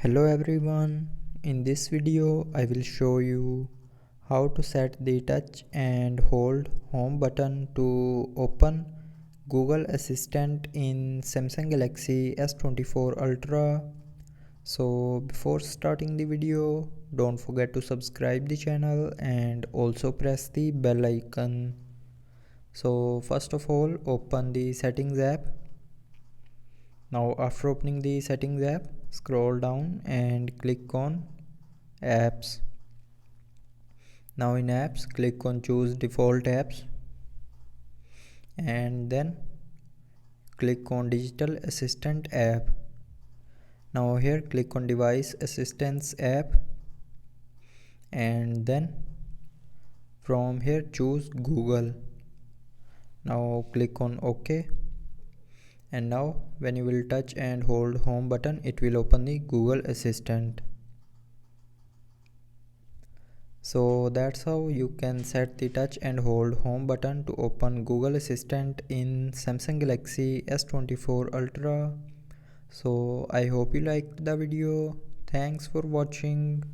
Hello everyone, in this video I will show you how to set the touch and hold home button to open Google Assistant in Samsung Galaxy S24 Ultra. So before starting the video, don't forget to subscribe the channel and also press the bell icon. So first of all, open the settings app. Now after opening the settings app, scroll down and click on apps. Now in apps, click on choose default apps and then click on digital assistant app. Now here click on device assistance app and then from here choose Google. Now click on OK, and now when you will touch and hold home button, it will open the Google Assistant. So that's how you can set the touch and hold home button to open Google Assistant in Samsung Galaxy S24 Ultra. So I hope you liked the video. Thanks for watching.